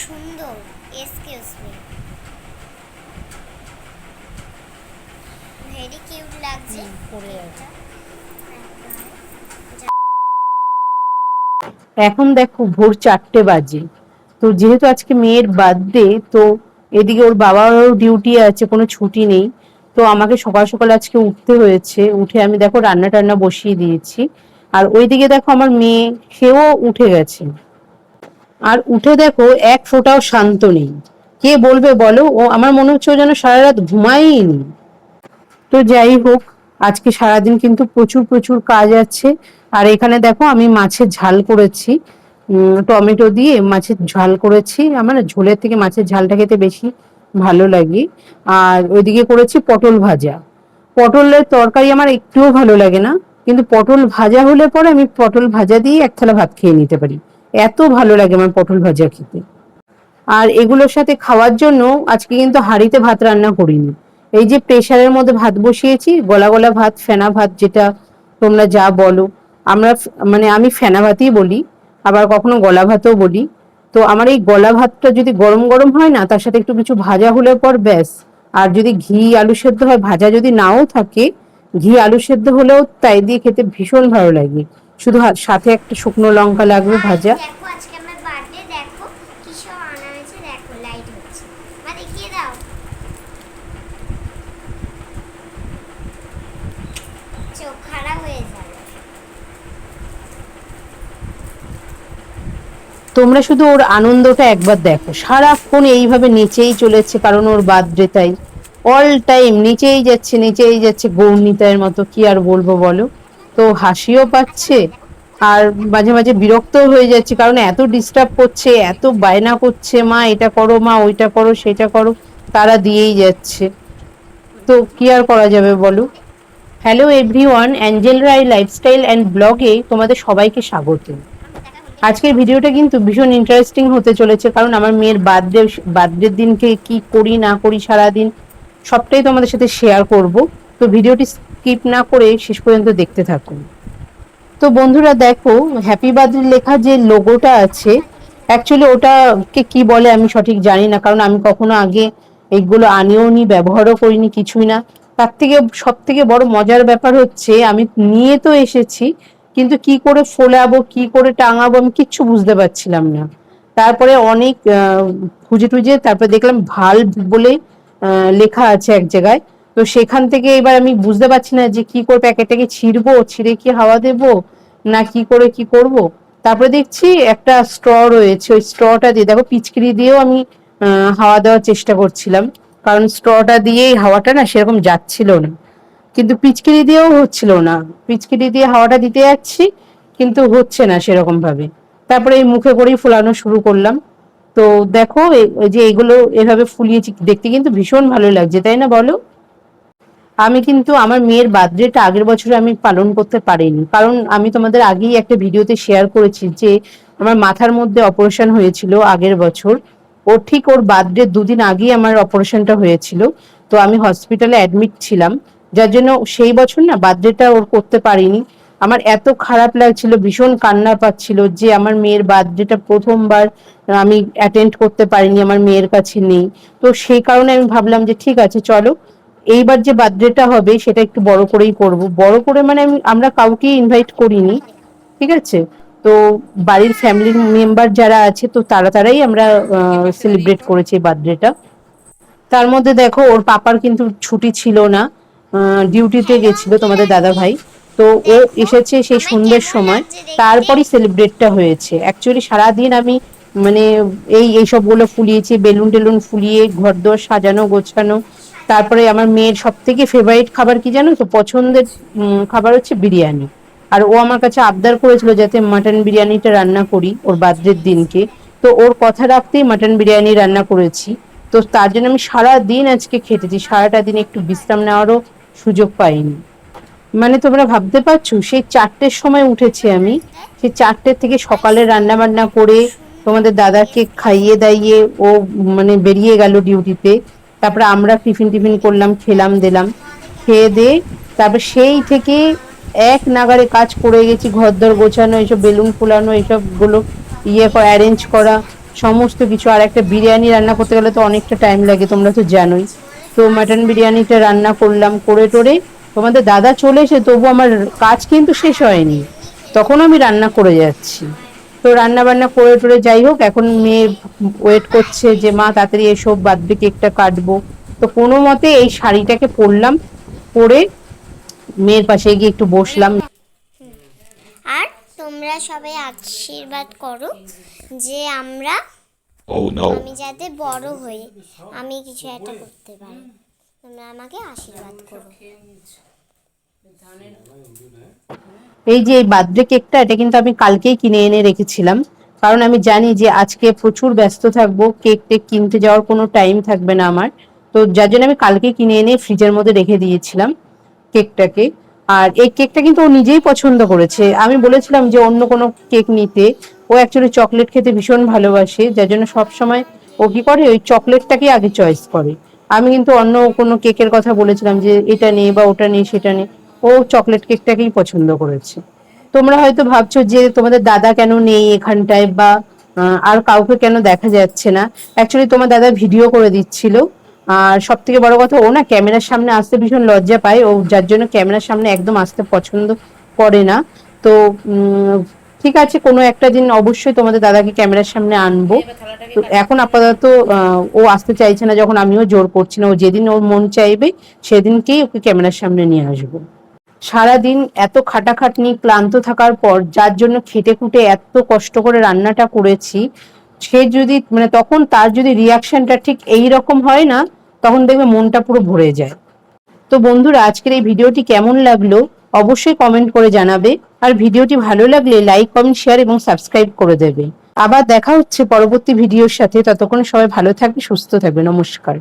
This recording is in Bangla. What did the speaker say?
সুন্দর। এক্সকিউজ মি, ভেরি কিউট লাগছে পরে আছে। এখন দেখো ভোর 4টে বাজে। তো যেহেতু আজকে মেয়ের বার্থডে, তো এদিকে ওর বাবারও ডিউটি আছে, কোনো ছুটি নেই। তো আমাকে সকাল সকাল আজকে উঠতে হয়েছে। উঠে আমি দেখো রান্না টান্না বসিয়ে দিয়েছি। আর ওইদিকে দেখো আমার মেয়ে, সেও উঠে গেছে। আর উঠে দেখো এক ফোঁটাও শান্ত নেই। কে বলবে বলো, ও আমার মনে হচ্ছে ও যেন সারা রাত ঘুমায়নি। তো যাই হোক, আজকে সারাদিন কিন্তু প্রচুর প্রচুর কাজ আছে। আর এখানে দেখো আমি মাছের ঝাল করেছি, টমেটো দিয়ে মাছের ঝাল করেছি। আমার না ঝোলের থেকে মাছের ঝালটা খেতে বেশি ভালো লাগে। আর ওইদিকে করেছি পটল ভাজা। পটলের তরকারি আমার একটুও ভালো লাগে না, কিন্তু পটল ভাজা হলে পরে আমি পটল ভাজা দিয়ে এক থালা ভাত খেয়ে নিতে পারি। এত ভালো লাগে আমার পটল ভাজা খেতে। আর এগুলোর সাথে খাওয়ার জন্য আজকে কিন্তু হাঁড়িতে ভাত রান্না করিনি। এই যে প্রেসারের মধ্যে ভাত বসিয়েছি, গলা গলা ভাত, ফেনা ভাত, যেটা তোমরা যা বলো। আমরা মানে আমি ফেনা ভাতই বলি, আবার কখনো গলা ভাতও বলি। তো আমার এই গলা ভাতটা যদি গরম গরম হয় না, তার সাথে একটু কিছু ভাজা হলে পর ব্যাস। আর যদি ঘি আলু সেদ্ধ হয়, ভাজা যদি নাও থাকে, ঘি আলু সেদ্ধ হলেও তাই দিয়ে খেতে ভীষণ ভালো লাগে। শুধু সাথে একটা শুকনো লঙ্কা লাগবে আর ভাজা। দেখো আজকে আমার বার্থডে, দেখো কি সব আনা হয়েছে, দেখো লাইট হচ্ছে। মা দেখিয়ে দাও, চোখ খারাপ হয়ে যাবে। তোমরা শুধু ওর আনন্দটা একবার দেখো, সারাক্ষণ এইভাবে নিচেই চলেছে, কারণ ওর বার্থডে তাই। অল টাইম নিচেই যাচ্ছে নিচেই যাচ্ছে, গৌরনীতায়ের মতো, কি আর বলবো বলো। তো হাসিও পাচ্ছে, আর মাঝে মাঝে বিরক্তও হয়ে যাচ্ছে, কারণ এত ডিস্টার্ব করছে, এত বায়না করছে, মা এটা করো, মা ওইটা করো, সেটা করো, তারা দিয়েই যাচ্ছে। তো কি আর করা যাবে বলো। Hello everyone, Angel Roy lifestyle and ব্লগে তোমাদের সবাইকে স্বাগত। আজকের ভিডিওটা কিন্তু ভীষণ ইন্টারেস্টিং হতে চলেছে, কারণ আমার মেয়ের বার্থডের দিনকে কি করি না করি সারাদিন সবটাই তোমাদের সাথে শেয়ার করব। তো ভিডিওটি স্কিপ না করে শেষ পর্যন্ত দেখতে থাকুন। তো বন্ধুরা দেখো, হ্যাপি বার্থডে লেখা যে লোগোটা আছে, অ্যাকচুয়ালি ওটাকে কি বলে আমি সঠিক জানি না, কারণ আমি কখনো আগে এইগুলো আনিও নি, ব্যবহারও করিনি, কিছুই না। তার থেকে সব থেকে বড় মজার ব্যাপার হচ্ছে, আমি নিয়ে তো এসেছি, কিন্তু কি করে ফোলাবো, কি করে টাঙাবো, আমি কিচ্ছু বুঝতে পারছিলাম না। তারপরে অনেক খুঁজে টুজে তারপরে দেখলাম ভাল্ব বলে লেখা আছে এক জায়গায়। তো সেখান থেকে এবার আমি বুঝতে পারছি না যে কি করে প্যাকেটটাকে ছিঁড়বো, ছিঁড়ে কি হাওয়া দেবো, না কি করে কি করব। তারপরে দেখছি একটা স্ট্র রয়েছে, ওই স্ট্রটা দিয়ে দেখো পিচকিরি দিয়েও আমি হাওয়া দেওয়ার চেষ্টা করছিলাম, কারণ স্ট্রটা দিয়েই হাওয়াটা না সেরকম যাচ্ছিল না। কিন্তু পিচকিরি দিয়েও হচ্ছিল না, পিচকিরি দিয়ে হাওয়াটা দিতে যাচ্ছি, কিন্তু হচ্ছে না সেরকম ভাবে। তারপরে এই মুখে করেই ফোলানো শুরু করলাম। তো দেখো এই যে এগুলো এভাবে ফুলিয়েছি, দেখতে কিন্তু ভীষণ ভালো লাগছে, তাই না বলো। আমি কিন্তু আমার মেয়ের বার্থডেটা আগের বছর আমি পালন করতে পারিনি, কারণ আমি তোমাদের আগেই একটা ভিডিওতে শেয়ার করেছি যে আমার মাথার মধ্যে অপারেশন হয়েছিল আগের বছর। ওর ঠিক ওর বার্থডে দুদিন আগেই আমার অপারেশনটা হয়েছিল। তো আমি হসপিটালে অ্যাডমিট ছিলাম, যার জন্য সেই বছর না বার্থডেটা ওর করতে পারিনি। আমার এত খারাপ লাগছিল, ভীষণ কান্না পাচ্ছিল যে আমার মেয়ের বার্থডেটা প্রথমবার আমি অ্যাটেন্ড করতে পারিনি, আমার মেয়ের কাছে নেই। তো সেই কারণে আমি ভাবলাম যে ঠিক আছে চলো, এইবার যে বার্থডেটা হবে সেটা একটু বড় করেই করব। বড় করে মানে আমরা কাউকে ইনভাইট করিনি, ঠিক আছে। তো বাড়ির ফ্যামিলির মেম্বার যারা আছে, তো তারাই আমরা সেলিব্রেট করেছি বার্থডেটা। তার মধ্যে দেখো ওর পাপার কিন্তু ছুটি ছিল না, ডিউটিতে হ্যালো গেছিল আন্টি তোমাদের দাদা রানী, ভাই। তো ও দেখো এসেছে সেই আমায় সন্ধ্যের কেমন সময়, লাগছে দেখতে। তারপরই সেলিব্রেটটা হয়েছে। অ্যাকচুয়ালি সারাদিন আমি মানে এইসবগুলো ফুলিয়েছি, বেলুন টেলুন ফুলিয়ে ঘর দোর সাজানো গোছানো। তারপরে আমার মেয়ের সব থেকে ফেভারিট খাবার কি জানো তো, পছন্দের খাবার হচ্ছে বিরিয়ানি। আর ও আমার কাছে আবদার করেছিল যাতে মাটন বিরিয়ানিটা রান্না করি ওর বার্থডের দিনকে। তো ওর কথা রাখতেই মাটন বিরিয়ানি রান্না করেছি। তো তার জন্য আমি সারা দিন আজকে খেটেছি, সারাটা দিন একটু বিশ্রাম নেওয়ারও সুযোগ পাইনি। মানে তোমরা ভাবতে পারছো, সেই 4টের সময় উঠেছি আমি, সেই 4টে থেকে সকালে রান্না বান্না করে সুন্দর তোমাদের দাদাকে খাইয়ে এক্সকিউজ মি। দাইয়ে ও মানে বেরিয়ে গেল ডিউটিতে। তারপরে আমরা টিফিন টিফিন করলাম, খেলাম দিলাম, খেয়ে দিয়ে তারপর সেই থেকে এক নাগাড়ে কাজ করে গেছি, ঘরদোর গোছানো, এইসব বেলুন ফোলানো, এইসব গুলো অ্যারেঞ্জ করা। সমস্ত কিছু। আর একটা বিরিয়ানি রান্না করতে গেলে তো অনেকটা টাইম লাগে, তোমরা তো জানোই। তো মাটন বিরিয়ানিটা রান্না করলাম, করে টোরে তোমাদের দাদা চলে এসে তবু আমার কাজ কিন্তু শেষ হয়নি, তখন আমি রান্না করে যাচ্ছি। তো রান্না বান্না করে টোরে যাই হোক, এখন মেয়ে ওয়েট করছে যে মা তাড়াতাড়ি এসব, বার্থডে কেকটা কাটবো। তো কোনো মতে এই শাড়িটাকে পরলাম, পরে মেয়ের পাশে গিয়ে একটু বসলাম। আর তোমরা সবাই আশীর্বাদ করো যে আমি যাতে বড় হয়ে আমি কিছু একটা করতে পারি। তোমরা আমাকে আশীর্বাদ করো। এই যে এই বার্থডে কেকটা, এটা কিন্তু আমি কালকেই কিনে এনে রেখেছিলাম, কারণ আমি জানি যে আজকে প্রচুর ব্যস্ত থাকবো, কেক টেক কিনতে যাওয়ার কোনো টাইম থাকবে না আমার। তো যার জন্য আমি কালকে কিনে এনে ফ্রিজের মধ্যে রেখে দিয়েছিলাম কেকটাকে। আর এই কেকটা কিন্তু ও নিজেই পছন্দ করেছে। আমি বলেছিলাম যে অন্য কোনো কেক নিতে, ও অ্যাকচুয়ালি চকলেট খেতে ভীষণ ভালোবাসে, যার জন্য সব সময় ও কি করে ওই চকলেটটাকে আগে চয়েস করে। আমি কিন্তু অন্য কোনো কেকের কথা বলেছিলাম যে এটা নে বা ওটা নে সেটা নে, ও চকলেট কেকটাকেই পছন্দ করেছে। তোমরা হয়তো ভাবছো যে তোমাদের দাদা কেন নেই এখানটায়, বা আর কাউকে কেন দেখা যাচ্ছে না। অ্যাকচুয়ালি তোমার দাদা ভিডিও করে দিচ্ছিল। আর সব থেকে বড় কথা, ও না ক্যামেরার সামনে আসতে ভীষণ লজ্জা পায়, ও যার জন্য ক্যামেরার সামনে একদম আসতে পছন্দ করে না। তো ঠিক আছে, কোনো একটা দিন অবশ্যই তোমাদের দাদাকে ক্যামেরার সামনে আনবো। তো এখন আপাতত ও আসতে চাইছে না, যখন আমিও জোর করছি না। ও যেদিন ওর মন চাইবে সেদিনকেই ওকে ক্যামেরার সামনে নিয়ে আসবো। সারাদিন এত খাটাখাটনি, ক্লান্ত থাকার পর, যার জন্য খেটে খুঁটে এত কষ্ট করে রান্নাটা করেছি, সে যদি মানে তখন তার যদি রিয়াকশনটা ঠিক এই রকম হয় না, তখন দেখবে মনটা পুরো ভরে যায়। তো বন্ধুরা, আজকের এই ভিডিওটি কেমন লাগলো অবশ্যই কমেন্ট করে জানাবে। আর ভিডিওটি ভালো লাগলে লাইক, কমেন্ট, শেয়ার এবং সাবস্ক্রাইব করে দেবে। আবার দেখা হচ্ছে পরবর্তী ভিডিওর সাথে। ততক্ষণ সবাই ভালো থাকবে, সুস্থ থাকবে। নমস্কার।